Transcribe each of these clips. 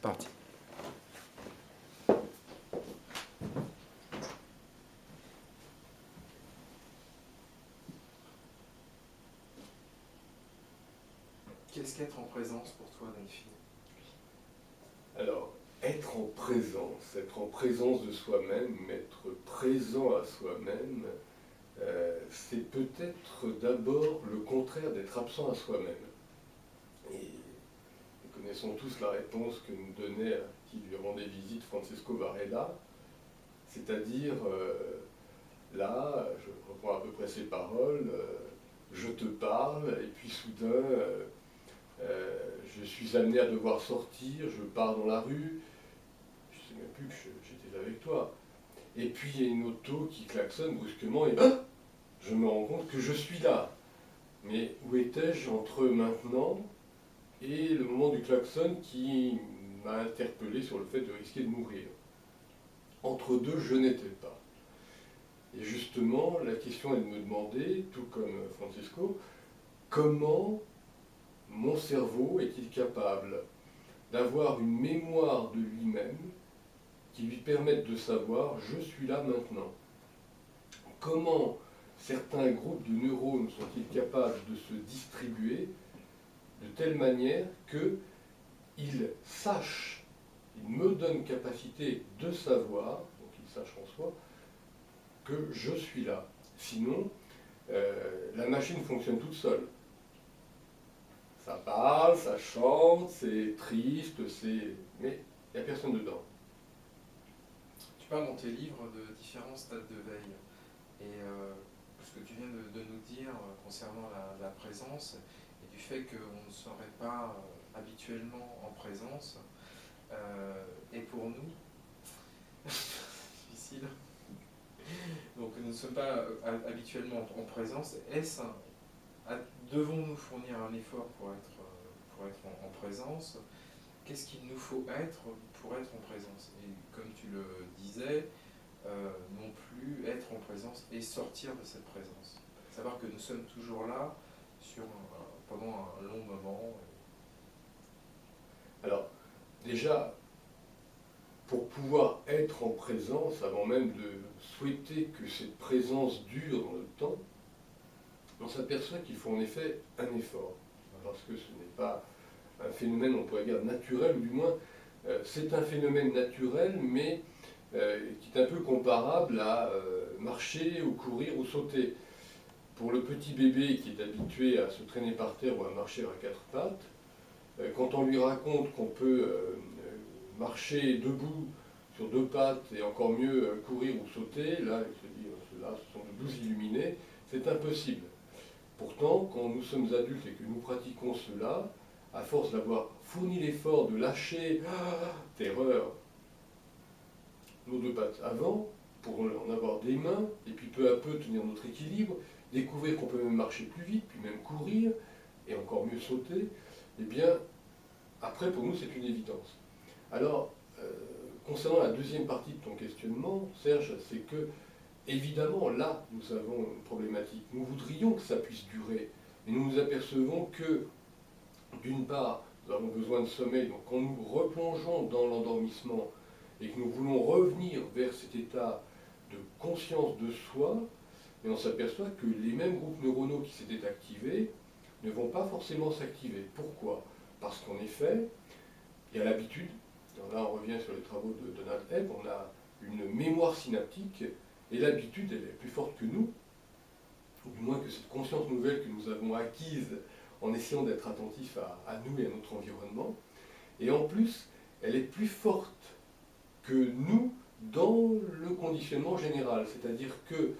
parti. Qu'est-ce qu'être en présence pour toi, Delphine? Alors, être en présence de soi-même, être présent à soi-même, c'est peut-être d'abord le contraire d'être absent à soi-même. Et nous connaissons tous la réponse que nous donnait à qui lui rendait visite Francesco Varela, c'est-à-dire, là, je reprends à peu près ses paroles, je te parle, et puis soudain, je suis amené à devoir sortir, je pars dans la rue, je ne sais même plus que j'étais avec toi. Et puis il y a une auto qui klaxonne brusquement et je me rends compte que je suis là. Mais où étais-je entre maintenant et le moment du klaxon qui m'a interpellé sur le fait de risquer de mourir? Entre deux, je n'étais pas. Et justement, la question est de me demander, tout comme Francesco, comment mon cerveau est-il capable d'avoir une mémoire de lui-même qui lui permette de savoir « je suis là maintenant ». Comment certains groupes de neurones sont-ils capables de se distribuer de telle manière qu'ils sachent, ils me donnent capacité de savoir, donc ils sachent en soi, que je suis là. Sinon, la machine fonctionne toute seule. Ça parle, ça chante, c'est triste, mais il n'y a personne dedans. Tu parles dans tes livres de différents stades de veille. Et ce que tu viens de nous dire concernant la présence et du fait qu'on ne serait pas habituellement en présence, et pour nous, difficile, donc nous ne sommes pas habituellement en présence, devons-nous fournir un effort pour être en présence? Qu'est-ce qu'il nous faut être pour être en présence? Et comme tu le disais, non plus être en présence et sortir de cette présence. Savoir que nous sommes toujours là pendant un long moment. Alors, déjà, pour pouvoir être en présence, avant même de souhaiter que cette présence dure dans le temps, on s'aperçoit qu'il faut en effet un effort. Parce que ce n'est pas un phénomène, on pourrait dire, naturel, ou du moins, c'est un phénomène naturel, mais qui est un peu comparable à marcher ou courir ou sauter. Pour le petit bébé qui est habitué à se traîner par terre ou à marcher à quatre pattes, quand on lui raconte qu'on peut marcher debout sur deux pattes et encore mieux courir ou sauter, là il se dit, ceux-là ce sont de doux illuminés, c'est impossible. Pourtant, quand nous sommes adultes et que nous pratiquons cela, à force d'avoir fourni l'effort de lâcher, terreur, nos deux pattes avant, pour en avoir des mains, et puis peu à peu tenir notre équilibre, découvrir qu'on peut même marcher plus vite, puis même courir, et encore mieux sauter, eh bien, après pour nous c'est une évidence. Alors, concernant la deuxième partie de ton questionnement, Serge, c'est que, évidemment, là, nous avons une problématique. Nous voudrions que ça puisse durer, mais nous nous apercevons que, d'une part, nous avons besoin de sommeil, donc quand nous replongeons dans l'endormissement et que nous voulons revenir vers cet état de conscience de soi, et on s'aperçoit que les mêmes groupes neuronaux qui s'étaient activés ne vont pas forcément s'activer. Pourquoi? Parce qu'en effet, il y a l'habitude, là on revient sur les travaux de Donald Hebb, on a une mémoire synaptique, et l'habitude elle est plus forte que nous, ou du moins que cette conscience nouvelle que nous avons acquise en essayant d'être attentifs à nous et à notre environnement, et en plus, elle est plus forte que nous dans le conditionnement général, c'est-à-dire que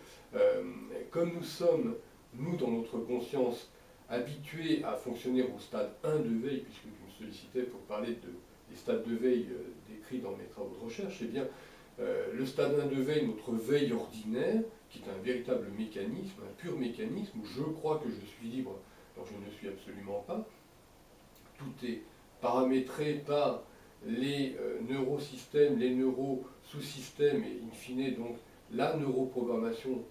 comme nous sommes, nous dans notre conscience, habitués à fonctionner au stade 1 de veille, puisque tu me sollicitais pour parler des stades de veille décrits dans mes travaux de recherche, eh bien, le stade 1 de veille, notre veille ordinaire, qui est un véritable mécanisme, un pur mécanisme, où je crois que je suis libre, alors je ne le suis absolument pas, tout est paramétré par les neurosystèmes, les neurosous-systèmes, et in fine donc la neuroprogrammation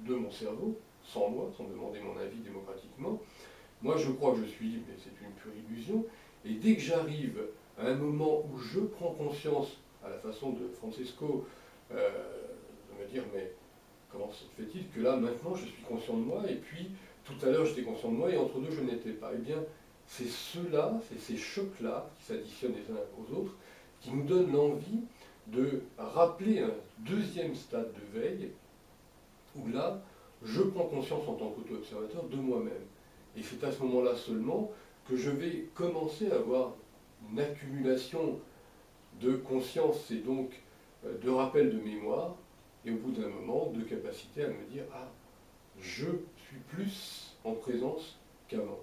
de mon cerveau, sans moi, sans demander mon avis démocratiquement. Moi je crois que je suis libre, mais c'est une pure illusion, et dès que j'arrive à un moment où je prends conscience, à la façon de Francesco, de me dire, mais comment se fait-il que là, maintenant, je suis conscient de moi, et puis tout à l'heure, j'étais conscient de moi, et entre deux, je n'étais pas. Eh bien, c'est ceux-là, c'est ces chocs-là, qui s'additionnent les uns aux autres, qui nous donnent l'envie de rappeler un deuxième stade de veille, où là, je prends conscience en tant qu'auto-observateur de moi-même. Et c'est à ce moment-là seulement que je vais commencer à avoir une accumulation de conscience et donc de rappel de mémoire, et au bout d'un moment, de capacité à me dire « Ah, je suis plus en présence qu'avant ».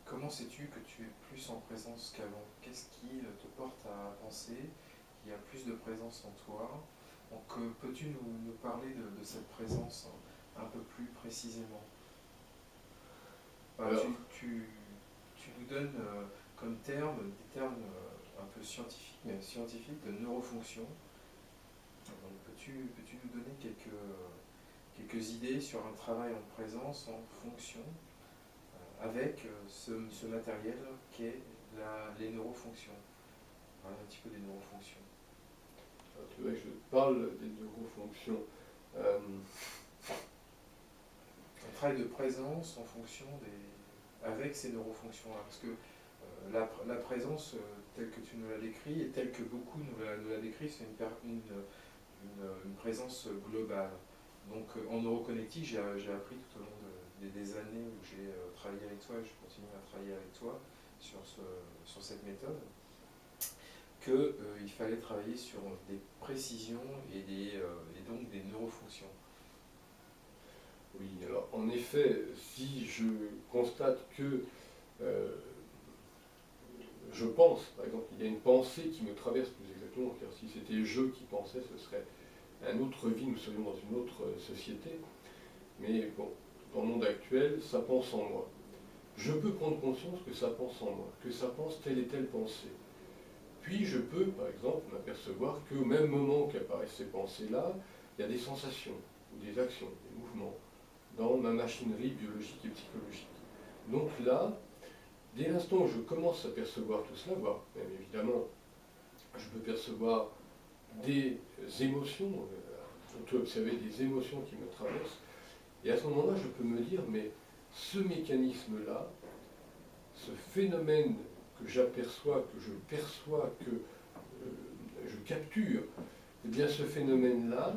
Comment sais-tu que tu es plus en présence qu'avant? Qu'est-ce qui te porte à penser qu'il y a plus de présence en toi? Donc, peux-tu nous parler de cette présence un peu plus précisément? Alors, tu nous donnes comme terme des termes un peu scientifiques de neurofonction. Donc, peux-tu nous donner quelques idées sur un travail en présence, en fonction, avec ce matériel qu'est les neurofonctions? Parler un petit peu des neurofonctions. tu vois que je parle des neurofonctions. Un travail de présence en fonction avec ces neurofonctions-là. Parce que la présence, telle que tu nous l'as décrit, et telle que beaucoup nous l'a décrit, c'est une présence globale. Donc en neuroconnectique, j'ai appris tout au long des années où j'ai travaillé avec toi, et je continue à travailler avec toi sur cette méthode, qu'il fallait travailler sur des précisions et donc des neurofonctions. Oui, alors en effet, si je constate que je pense, par exemple, il y a une pensée qui me traverse plus exactement, car si c'était je qui pensais, ce serait une autre vie, nous serions dans une autre société. Mais bon, dans le monde actuel, ça pense en moi. Je peux prendre conscience que ça pense en moi, que ça pense telle et telle pensée. Puis je peux, par exemple, m'apercevoir qu'au même moment qu'apparaissent ces pensées-là, il y a des sensations, ou des actions, des mouvements, dans ma machinerie biologique et psychologique. Donc là, dès l'instant où je commence à percevoir tout cela, voire même évidemment, je peux percevoir des émotions, auto-observer des émotions qui me traversent, et à ce moment-là, je peux me dire, mais ce mécanisme-là, ce phénomène que j'aperçois, que je perçois, que je capture, eh bien ce phénomène-là,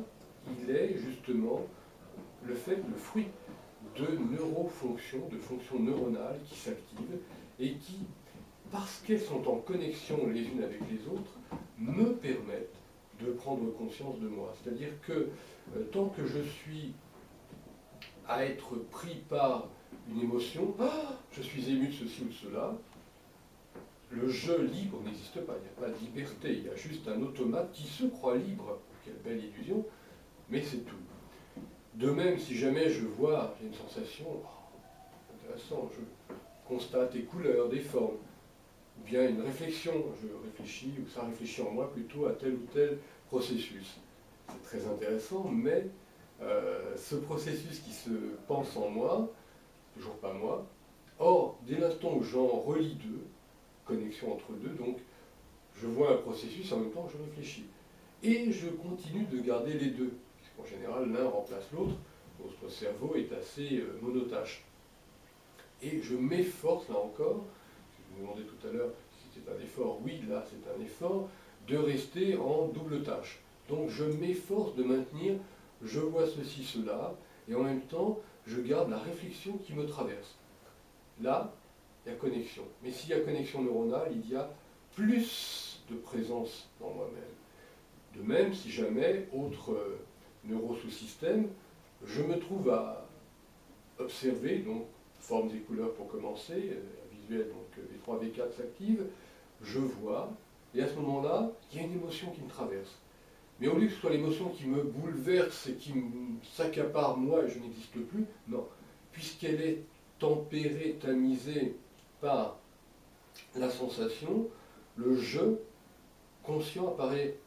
il est justement le fruit de neurofonctions, de fonctions neuronales qui s'activent et qui, parce qu'elles sont en connexion les unes avec les autres, me permettent de prendre conscience de moi. C'est-à-dire que tant que je suis à être pris par une émotion, ah, je suis ému de ceci ou de cela, le jeu libre n'existe pas, il n'y a pas de liberté, il y a juste un automate qui se croit libre, quelle belle illusion, mais c'est tout. De même, si jamais je vois, j'ai une sensation, oh, intéressant, je constate des couleurs, des formes, ou bien une réflexion, je réfléchis, ou ça réfléchit en moi plutôt à tel ou tel processus. C'est très intéressant, mais ce processus qui se pense en moi, toujours pas moi, or, dès l'instant où j'en relie deux, connexion entre deux, donc je vois un processus et en même temps je réfléchis. Et je continue de garder les deux, puisqu'en général l'un remplace l'autre, notre cerveau est assez monotâche. Et je m'efforce là encore, je me demandais tout à l'heure si c'était un effort, oui là c'est un effort, de rester en double tâche. Donc je m'efforce de maintenir, je vois ceci, cela, et en même temps je garde la réflexion qui me traverse. Là, il y a connexion. Mais s'il y a connexion neuronale, il y a plus de présence dans moi-même. De même, si jamais, autre neurosous-système, je me trouve à observer, donc formes et couleurs pour commencer, visuel, donc les 3V4 s'activent, je vois, et à ce moment-là, il y a une émotion qui me traverse. Mais au lieu que ce soit l'émotion qui me bouleverse et qui s'accapare moi et je n'existe plus, non, puisqu'elle est tempérée, tamisée par la sensation, le je conscient apparaît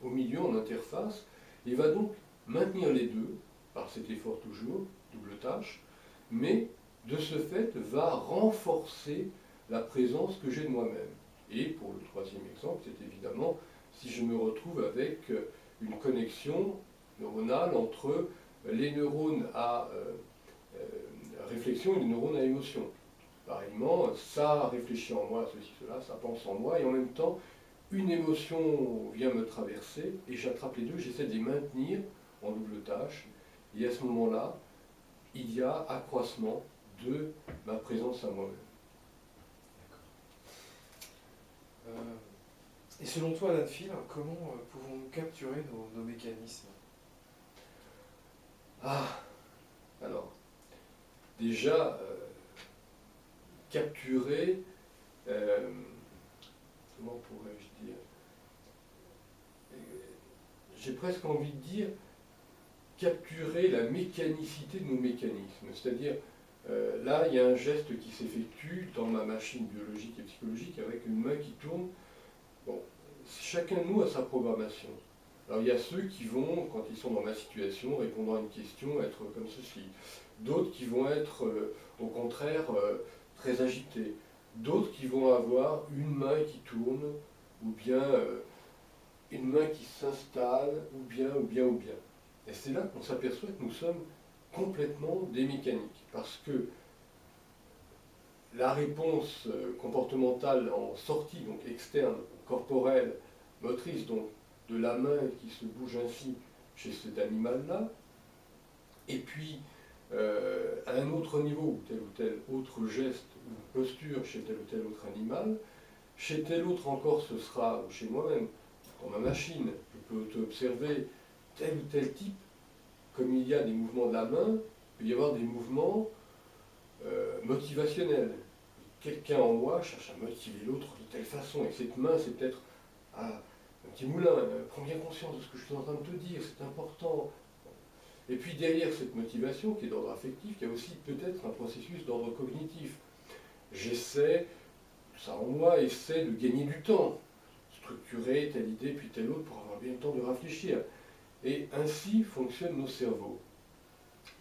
au milieu en interface et va donc maintenir les deux, par cet effort toujours, double tâche, mais de ce fait va renforcer la présence que j'ai de moi-même. Et pour le troisième exemple, c'est évidemment si je me retrouve avec une connexion neuronale entre les neurones à réflexion et les neurones à émotion. Pareillement, ça réfléchit en moi, ceci, cela, ça pense en moi, et en même temps, une émotion vient me traverser, et j'attrape les deux, j'essaie de les maintenir en double tâche, et à ce moment-là, il y a accroissement de ma présence à moi-même. Et selon toi, Lanfil, comment pouvons-nous capturer nos mécanismes? Alors, déjà, capturer, comment pourrais-je dire, j'ai presque envie de dire capturer la mécanicité de nos mécanismes. C'est-à-dire, là, il y a un geste qui s'effectue dans ma machine biologique et psychologique avec une main qui tourne. Bon, chacun de nous a sa programmation. Alors il y a ceux qui vont, quand ils sont dans ma situation, répondant à une question, être comme ceci. D'autres qui vont être, au contraire, très agités. D'autres qui vont avoir une main qui tourne, ou bien une main qui s'installe, ou bien. Et c'est là qu'on s'aperçoit que nous sommes complètement des mécaniques. Parce que la réponse comportementale en sortie, donc externe, corporelle, motrice, donc de la main qui se bouge ainsi chez cet animal-là, et puis à un autre niveau, ou tel autre geste ou posture chez tel ou tel autre animal, chez tel autre encore ce sera, ou chez moi-même, dans ma machine, je peux observer tel ou tel type, comme il y a des mouvements de la main, il peut y avoir des mouvements motivationnels. Quelqu'un en moi cherche à motiver l'autre de telle façon, et cette main c'est peut-être un petit moulin, prends bien conscience de ce que je suis en train de te dire, c'est important. Et puis derrière cette motivation qui est d'ordre affectif, il y a aussi peut-être un processus d'ordre cognitif. J'essaie, ça en moi, essaie de gagner du temps, structurer telle idée puis telle autre pour avoir bien le temps de réfléchir. Et ainsi fonctionnent nos cerveaux.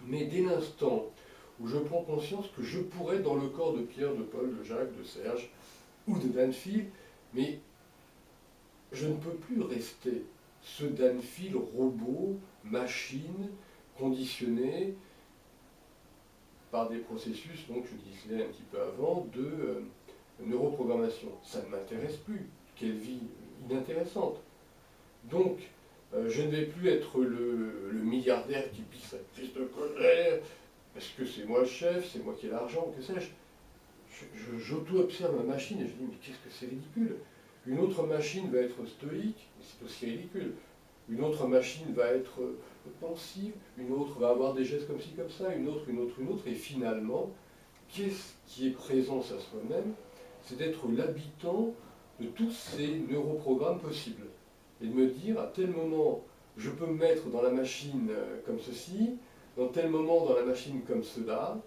Mais dès l'instant où je prends conscience que je pourrais, dans le corps de Pierre, de Paul, de Jacques, de Serge ou de Danfil, mais je ne peux plus rester ce Danfil robot, machine, conditionné par des processus, donc je disais un petit peu avant, de neuroprogrammation. Ça ne m'intéresse plus. Quelle vie inintéressante. Donc, je ne vais plus être le milliardaire qui pisse sa crise de colère, parce que c'est moi le chef, c'est moi qui ai l'argent, que sais-je. J'auto-observe ma machine et je dis, mais qu'est-ce que c'est ridicule. Une autre machine va être stoïque, mais c'est aussi ridicule. Une autre machine va être pensive, une autre va avoir des gestes comme ci, comme ça, une autre, et finalement, qu'est-ce qui est présence à soi-même? C'est d'être l'habitant de tous ces neuroprogrammes possibles. Et de me dire, à tel moment, je peux me mettre dans la machine comme ceci, dans tel moment dans la machine comme cela,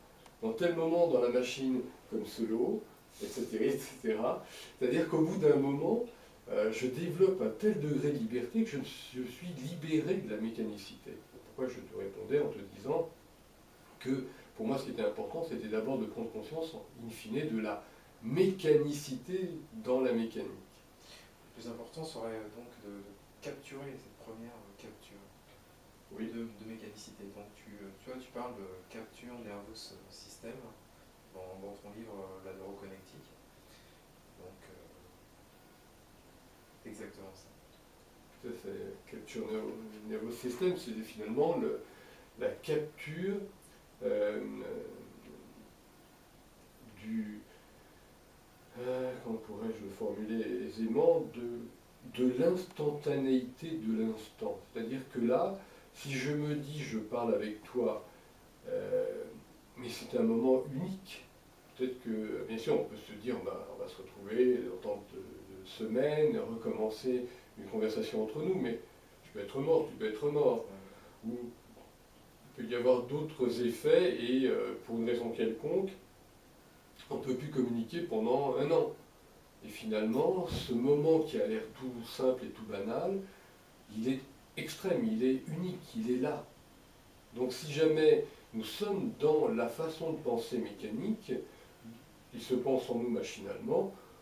dans tel moment dans la machine comme celo, etc. etc. C'est-à-dire qu'au bout d'un moment, je développe un tel degré de liberté que je suis libéré de la mécanicité. Pourquoi je te répondais en te disant que pour moi ce qui était important, c'était d'abord de prendre conscience, in fine, de la mécanicité dans la mécanique. Le plus important serait donc de capturer cette première capture oui. de mécanicité. Donc tu parles de capture nervous system dans ton livre La neuroconnectique. Donc exactement ça. Tout à fait. Capture nervous system, c'est finalement la capture du... comment pourrais-je le formuler aisément, de l'instantanéité de l'instant. C'est-à-dire que là, si je me dis, je parle avec toi, mais c'est un moment unique, peut-être que, bien sûr, on peut se dire, on va se retrouver dans tant de semaines, recommencer une conversation entre nous, mais je peux être mort, tu peux être mort. Ou il peut y avoir d'autres effets, et pour une raison quelconque, on ne peut plus communiquer pendant 1 an. Et finalement, ce moment qui a l'air tout simple et tout banal, il est extrême, il est unique, il est là. Donc si jamais nous sommes dans la façon de penser mécanique, il se pense en nous machinalement,